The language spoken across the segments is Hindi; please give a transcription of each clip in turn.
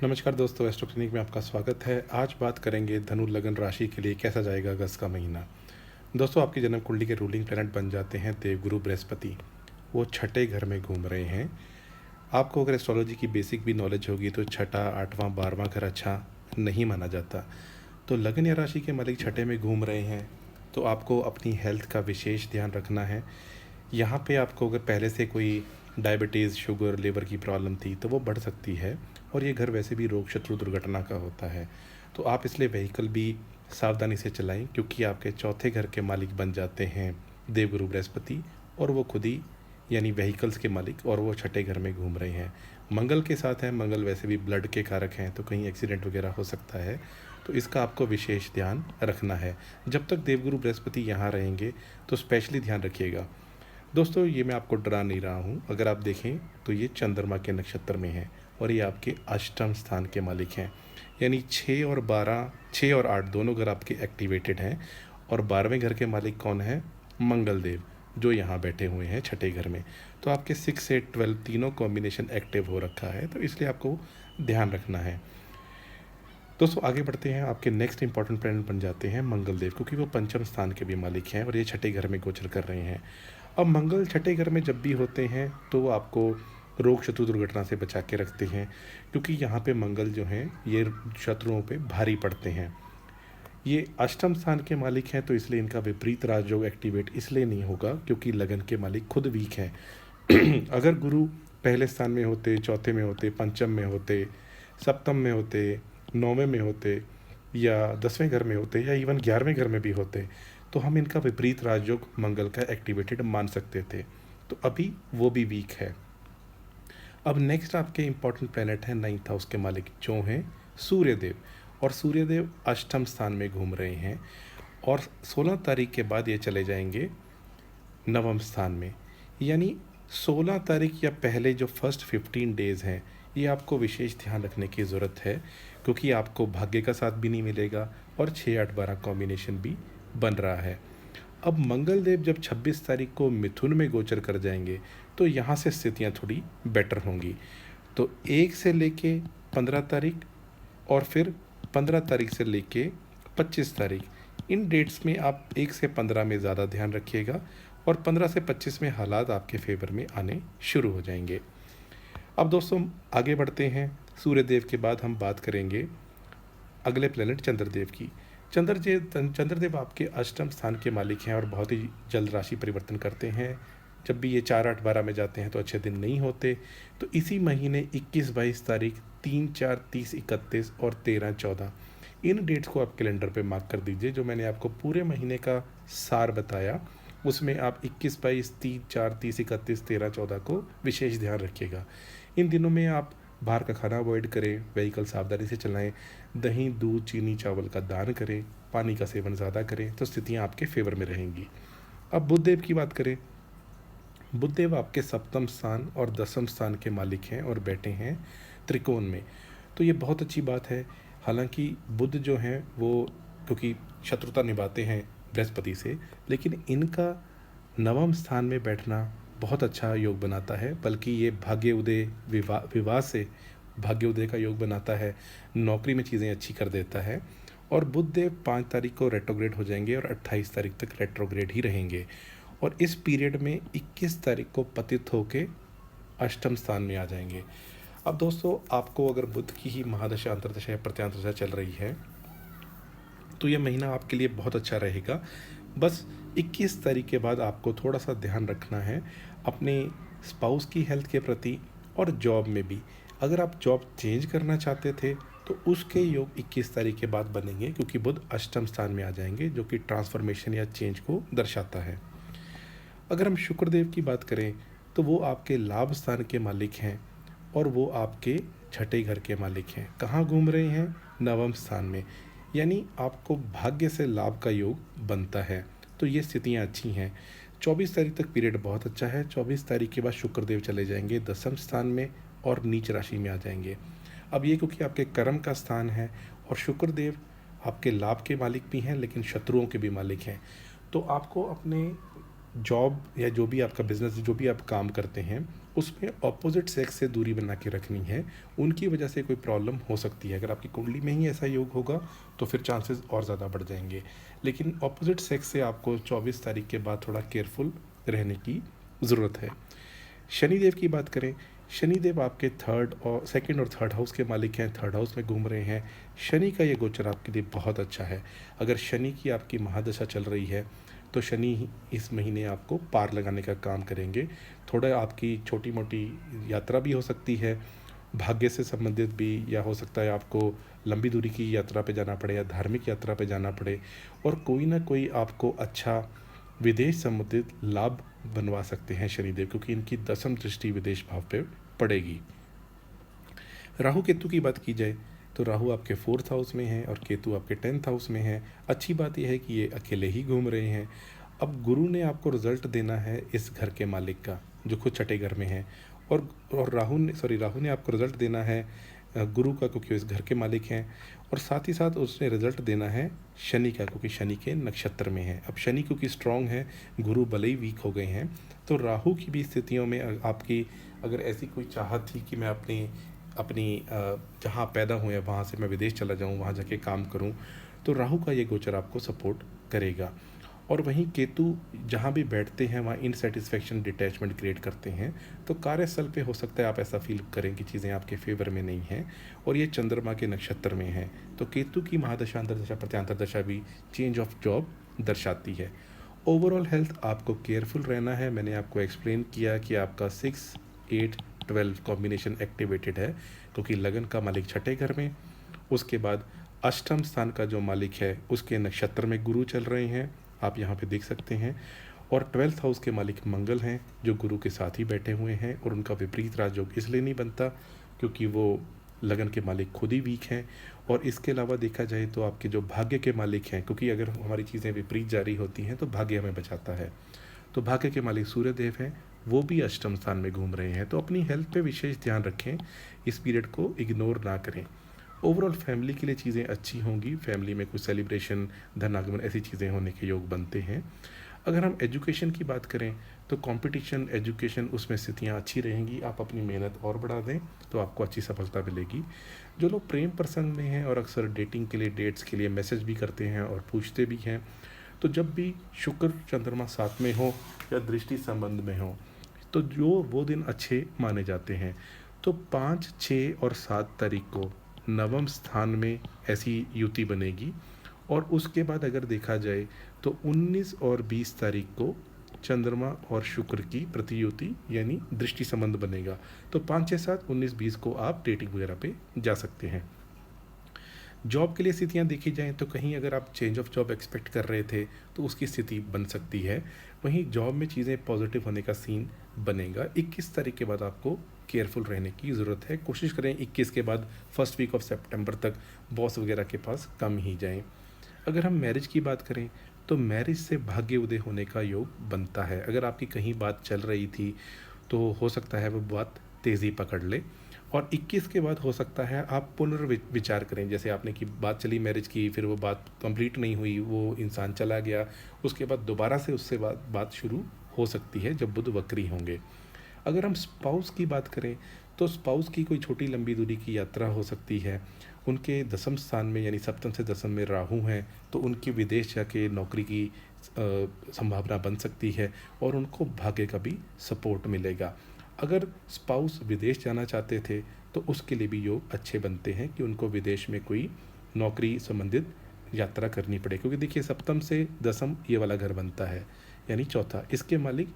नमस्कार दोस्तों, एस्ट्रो क्लिनिक में आपका स्वागत है। आज बात करेंगे धनु लगन राशि के लिए कैसा जाएगा अगस्त का महीना। दोस्तों, आपकी जन्म कुंडली के रूलिंग प्लैनेट बन जाते हैं देवगुरु बृहस्पति। वो छठे घर में घूम रहे हैं। आपको अगर एस्ट्रोलॉजी की बेसिक भी नॉलेज होगी तो छठा, आठवां, 12वां घर अच्छा नहीं माना जाता। तो लगन या राशि के मालिक छठे में घूम रहे हैं तो आपको अपनी हेल्थ का विशेष ध्यान रखना है। यहाँ पे आपको अगर पहले से कोई डायबिटीज़, शुगर, लीवर की प्रॉब्लम थी तो वो बढ़ सकती है। और ये घर वैसे भी रोग, शत्रु, दुर्घटना का होता है। तो आप इसलिए व्हीकल भी सावधानी से चलाएं, क्योंकि आपके चौथे घर के मालिक बन जाते हैं देवगुरु बृहस्पति। और वो खुद ही यानी व्हीकल्स के मालिक, और वो छठे घर में घूम रहे हैं। मंगल के साथ हैं। मंगल वैसे भी ब्लड के कारक हैं, तो कहीं एक्सीडेंट वगैरह हो सकता है। तो इसका आपको विशेष ध्यान रखना है। जब तक देवगुरु बृहस्पति यहाँ रहेंगे तो स्पेशली ध्यान रखिएगा। दोस्तों, ये मैं आपको डरा नहीं रहा हूँ। अगर आप देखें तो ये चंद्रमा के नक्षत्र में है और ये आपके अष्टम स्थान के मालिक हैं। यानी 6 और 12, 6 और 8 दोनों घर आपके एक्टिवेटेड हैं। और 12वें घर के मालिक कौन है? मंगल देव, जो यहाँ बैठे हुए हैं छठे घर में। तो आपके 6 से 12 तीनों कॉम्बिनेशन एक्टिव हो रखा है, तो इसलिए आपको ध्यान रखना है। दोस्तों, आगे बढ़ते हैं। आपके नेक्स्ट इंपॉर्टेंट प्लैनेट बन जाते हैं मंगल देव, क्योंकि वो पंचम स्थान के भी मालिक हैं और ये छठे घर में गोचर कर रहे हैं। अब मंगल छठे घर में जब भी होते हैं तो वो आपको रोग, शत्रु, दुर्घटना से बचा के रखते हैं, क्योंकि यहाँ पे मंगल जो हैं ये शत्रुओं पे भारी पड़ते हैं। ये अष्टम स्थान के मालिक हैं, तो इसलिए इनका विपरीत राजयोग एक्टिवेट इसलिए नहीं होगा क्योंकि लगन के मालिक खुद वीक हैं। अगर गुरु पहले स्थान में होते, चौथे में होते, पंचम में होते, सप्तम में होते, 9वें में होते, या 10वें घर में होते, या इवन 11वें घर में भी होते, तो हम इनका विपरीत राजयोग मंगल का एक्टिवेटेड मान सकते थे। तो अभी वो भी वीक है। अब नेक्स्ट आपके इंपॉर्टेंट प्लैनेट है 9th हाउस के मालिक, जो हैं सूर्यदेव। और सूर्यदेव अष्टम स्थान में घूम रहे हैं और 16 तारीख के बाद ये चले जाएंगे नवम स्थान में। यानी 16 तारीख या पहले जो फर्स्ट 15 डेज़ हैं, ये आपको विशेष ध्यान रखने की ज़रूरत है, क्योंकि आपको भाग्य का साथ भी नहीं मिलेगा और 6, 8, 12 कॉम्बिनेशन भी बन रहा है। अब मंगल देव जब 26 तारीख को मिथुन में गोचर कर जाएंगे तो यहाँ से स्थितियाँ थोड़ी बेटर होंगी। तो 1 से लेके 15 तारीख और फिर 15 तारीख से लेके 25 तारीख, इन डेट्स में आप 1 से 15 में ज़्यादा ध्यान रखिएगा और 15 से 25 में हालात आपके फेवर में आने शुरू हो जाएंगे। अब दोस्तों, आगे बढ़ते हैं। सूर्यदेव के बाद हम बात करेंगे अगले प्लेनेट चंद्रदेव की। चंद्रदेव आपके अष्टम स्थान के मालिक हैं और बहुत ही जल्द राशि परिवर्तन करते हैं। जब भी ये 4, 8, 12 में जाते हैं तो अच्छे दिन नहीं होते। तो इसी महीने 21, 22 तारीख, 3, 4, 30, 31 और 13, 14, इन डेट्स को आप कैलेंडर पे मार्क कर दीजिए। जो मैंने आपको पूरे महीने का सार बताया, उसमें आप 21, 22, 3, 4, 30, 31, 13, 14 को विशेष ध्यान रखिएगा। इन दिनों में आप बाहर का खाना अवॉइड करें, व्हीकल सावधानी से चलाएं, दही, दूध, चीनी, चावल का दान करें, पानी का सेवन ज़्यादा करें, तो स्थितियाँ आपके फेवर में रहेंगी। अब बुधदेव की बात करें। बुधदेव आपके सप्तम स्थान और 10वें स्थान के मालिक हैं और बैठे हैं त्रिकोण में। तो ये बहुत अच्छी बात है। हालांकि बुध जो हैं वो क्योंकि शत्रुता निभाते हैं बृहस्पति से, लेकिन इनका नवम स्थान में बैठना बहुत अच्छा योग बनाता है। बल्कि ये भाग्य उदय, विवाह से भाग्य उदय का योग बनाता है। नौकरी में चीज़ें अच्छी कर देता है। और बुध देव 5 तारीख को रेट्रोग्रेड हो जाएंगे और 28 तारीख तक रेट्रोग्रेड ही रहेंगे। और इस पीरियड में 21 तारीख को पतित होके अष्टम स्थान में आ जाएंगे। अब दोस्तों, आपको अगर बुध की ही महादशा, अंतर्दशा या प्रत्यांतरदशा चल रही है तो ये महीना आपके लिए बहुत अच्छा रहेगा। बस 21 तारीख के बाद आपको थोड़ा सा ध्यान रखना है अपने स्पाउस की हेल्थ के प्रति और जॉब में भी। अगर आप जॉब चेंज करना चाहते थे तो उसके योग 21 तारीख के बाद बनेंगे, क्योंकि बुध अष्टम स्थान में आ जाएंगे, जो कि ट्रांसफॉर्मेशन या चेंज को दर्शाता है। अगर हम शुक्रदेव की बात करें तो वो आपके लाभ स्थान के मालिक हैं और वो आपके छठे घर के मालिक हैं। कहाँ घूम रहे हैं? नवम स्थान में। यानी आपको भाग्य से लाभ का योग बनता है। तो ये स्थितियाँ अच्छी हैं। 24 तारीख तक पीरियड बहुत अच्छा है। 24 तारीख के बाद शुक्रदेव चले जाएंगे 10वें स्थान में और नीच राशि में आ जाएंगे। अब ये क्योंकि आपके कर्म का स्थान है और शुक्रदेव आपके लाभ के मालिक भी हैं लेकिन शत्रुओं के भी मालिक हैं, तो आपको अपने जॉब या जो भी आपका बिज़नेस, जो भी आप काम करते हैं, उसमें ऑपोज़िट सेक्स से दूरी बना के रखनी है। उनकी वजह से कोई प्रॉब्लम हो सकती है। अगर आपकी कुंडली में ही ऐसा योग होगा, तो फिर चांसेस और ज़्यादा बढ़ जाएँगे। लेकिन ऑपोज़िट सेक्स से आपको 24 तारीख के बाद थोड़ा केयरफुल रहने की ज़रूरत है। शनिदेव की बात करें, शनिदेव आपके थर्ड और सेकंड और थर्ड हाउस के मालिक हैं, थर्ड हाउस में घूम रहे हैं। शनि का ये गोचर आपके लिए बहुत अच्छा है। अगर शनि की आपकी महादशा चल रही है, तो शनि इस महीने आपको पार लगाने का काम करेंगे। थोड़ा आपकी छोटी मोटी यात्रा भी हो सकती है, भाग्य से संबंधित भी, या हो सकता है आपको लंबी दूरी की यात्रा पे जाना पड़े या धार्मिक यात्रा पे जाना पड़े, और कोई ना कोई आपको अच्छा विदेश संबंधित लाभ बनवा सकते हैं शनिदेव, क्योंकि इनकी दसम दृष्टि विदेश भाव पे पड़ेगी। राहु केतु की बात की जाए, तो राहु आपके फोर्थ हाउस में है और केतु आपके 10th हाउस में है। अच्छी बात यह है कि ये अकेले ही घूम रहे हैं। अब गुरु ने आपको रिजल्ट देना है इस घर के मालिक का, जो खुद छठे घर में है, और राहु ने आपको रिजल्ट देना है गुरु का, क्योंकि इस घर के मालिक हैं। और साथ ही साथ उसने रिजल्ट देना है शनि का, क्योंकि शनि के नक्षत्र में है। अब शनि क्योंकि स्ट्रांग है, गुरु भले ही वीक हो गए हैं, तो राहु की भी स्थितियों में आपकी अगर ऐसी कोई चाहत थी कि मैं अपनी अपनी जहाँ पैदा हुए हैं वहाँ से मैं विदेश चला जाऊँ, वहाँ जाके काम करूँ, तो राहु का ये गोचर आपको सपोर्ट करेगा। और वहीं केतु जहाँ भी बैठते हैं वहाँ इनसेटिस्फेक्शन, डिटैचमेंट क्रिएट करते हैं। तो कार्यस्थल पे हो सकता है आप ऐसा फील करें कि चीज़ें आपके फेवर में नहीं हैं, और ये चंद्रमा के नक्षत्र में है। तो केतु की महादशा, अंतर्दशा, प्रत्यांतर दशा भी चेंज ऑफ जॉब दर्शाती है। ओवरऑल हेल्थ आपको केयरफुल रहना है। मैंने आपको एक्सप्लेन किया कि आपका 6, 8, 12 कॉम्बिनेशन एक्टिवेटेड है, क्योंकि लगन का मालिक छठे घर में, उसके बाद अष्टम स्थान का जो मालिक है उसके नक्षत्र में गुरु चल रहे हैं, आप यहाँ पे देख सकते हैं। और 12th हाउस के मालिक मंगल हैं, जो गुरु के साथ ही बैठे हुए हैं, और उनका विपरीत राजयोग इसलिए नहीं बनता क्योंकि वो लगन के मालिक खुद ही वीक हैं। और इसके अलावा देखा जाए तो आपके जो भाग्य के मालिक हैं, क्योंकि अगर हमारी चीज़ें विपरीत जारी होती हैं तो भाग्य हमें बचाता है, तो भाग्य के मालिक सूर्य देव हैं, वो भी अष्टम स्थान में घूम रहे हैं। तो अपनी हेल्थ पे विशेष ध्यान रखें, इस पीरियड को इग्नोर ना करें। ओवरऑल फैमिली के लिए चीज़ें अच्छी होंगी, फैमिली में कुछ सेलिब्रेशन, धन आगमन, ऐसी चीज़ें होने के योग बनते हैं। अगर हम एजुकेशन की बात करें, तो कंपटीशन एजुकेशन, उसमें स्थितियाँ अच्छी रहेंगी। आप अपनी मेहनत और बढ़ा दें तो आपको अच्छी सफलता मिलेगी। जो लोग प्रेम प्रसंग में हैं और अक्सर डेटिंग के लिए, डेट्स के लिए मैसेज भी करते हैं और पूछते भी हैं, तो जब भी शुक्र चंद्रमा साथ में हो या दृष्टि संबंध में हो, तो जो वो दिन अच्छे माने जाते हैं। तो 5, 6 और 7 तारीख को नवम स्थान में ऐसी युति बनेगी। और उसके बाद अगर देखा जाए तो 19 और 20 तारीख को चंद्रमा और शुक्र की प्रतियुति यानी दृष्टि संबंध बनेगा। तो 5, 6, 7, 19, 20 को आप डेटिंग वगैरह पे जा सकते हैं। जॉब के लिए स्थितियाँ देखी जाएँ तो कहीं अगर आप चेंज ऑफ जॉब एक्सपेक्ट कर रहे थे तो उसकी स्थिति बन सकती है। वहीं जॉब में चीज़ें पॉजिटिव होने का सीन बनेगा। 21 तारीख के बाद आपको केयरफुल रहने की ज़रूरत है। कोशिश करें 21 के बाद फर्स्ट वीक ऑफ सितंबर तक बॉस वगैरह के पास कम ही जाएं। अगर हम मैरिज की बात करें तो मैरिज से भाग्य उदय होने का योग बनता है। अगर आपकी कहीं बात चल रही थी तो हो सकता है वो बात तेज़ी पकड़ ले। और 21 के बाद हो सकता है आप पुनर्विचार करें। जैसे आपने की बात चली मैरिज की, फिर वो बात कंप्लीट नहीं हुई, वो इंसान चला गया, उसके बाद दोबारा से उससे बात शुरू हो सकती है जब बुध वक्री होंगे। अगर हम स्पाउस की बात करें तो स्पाउस की कोई छोटी लंबी दूरी की यात्रा हो सकती है। उनके दसम स्थान में यानी सप्तम से दसम में राहु हैं, तो उनकी विदेश जाके नौकरी की संभावना बन सकती है और उनको भाग्य का भी सपोर्ट मिलेगा। अगर स्पाउस विदेश जाना चाहते थे तो उसके लिए भी योग अच्छे बनते हैं कि उनको विदेश में कोई नौकरी संबंधित यात्रा करनी पड़े, क्योंकि देखिए सप्तम से दसम ये वाला घर बनता है यानी चौथा, इसके मालिक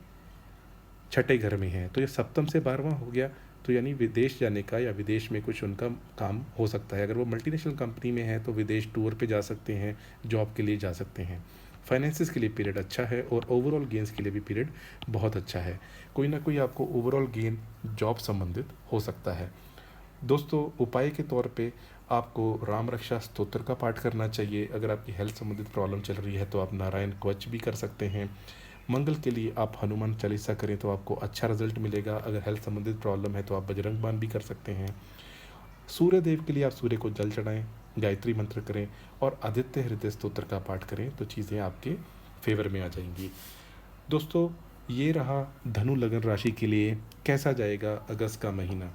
छठे घर में हैं, तो ये सप्तम से 12वां हो गया, तो यानी विदेश जाने का या विदेश में कुछ उनका काम हो सकता है। अगर वो मल्टीनेशनल कंपनी में है तो विदेश टूर पे जा सकते हैं, जॉब के लिए जा सकते हैं। फाइनेंसिस के लिए पीरियड अच्छा है और ओवरऑल गेंस के लिए भी पीरियड बहुत अच्छा है। कोई ना कोई आपको ओवरऑल गेन जॉब संबंधित हो सकता है। दोस्तों, उपाय के तौर पे आपको राम रक्षा स्तोत्र का पाठ करना चाहिए। अगर आपकी हेल्थ संबंधित प्रॉब्लम चल रही है तो आप नारायण कवच भी कर सकते हैं। मंगल के लिए आप हनुमान चालीसा करें तो आपको अच्छा रिजल्ट मिलेगा। अगर हेल्थ संबंधित प्रॉब्लम है तो आप बजरंग बाण भी कर सकते हैं। सूर्य देव के लिए आप सूर्य को जल चढ़ाएं, गायत्री मंत्र करें और आदित्य हृदय स्तोत्र का पाठ करें तो चीज़ें आपके फेवर में आ जाएंगी। दोस्तों, ये रहा धनु लगन राशि के लिए कैसा जाएगा अगस्त का महीना।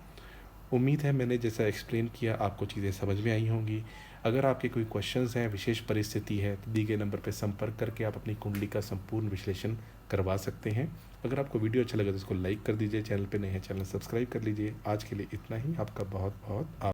उम्मीद है मैंने जैसा एक्सप्लेन किया आपको चीज़ें समझ में आई होंगी। अगर आपके कोई क्वेश्चंस हैं, विशेष परिस्थिति है, तो दी गए नंबर पर संपर्क करके आप अपनी कुंडली का संपूर्ण विश्लेषण करवा सकते हैं। अगर आपको वीडियो अच्छा लगे तो इसको लाइक कर दीजिए, चैनल पे नए हैं चैनल सब्सक्राइब कर लीजिए। आज के लिए इतना ही, आपका बहुत बहुत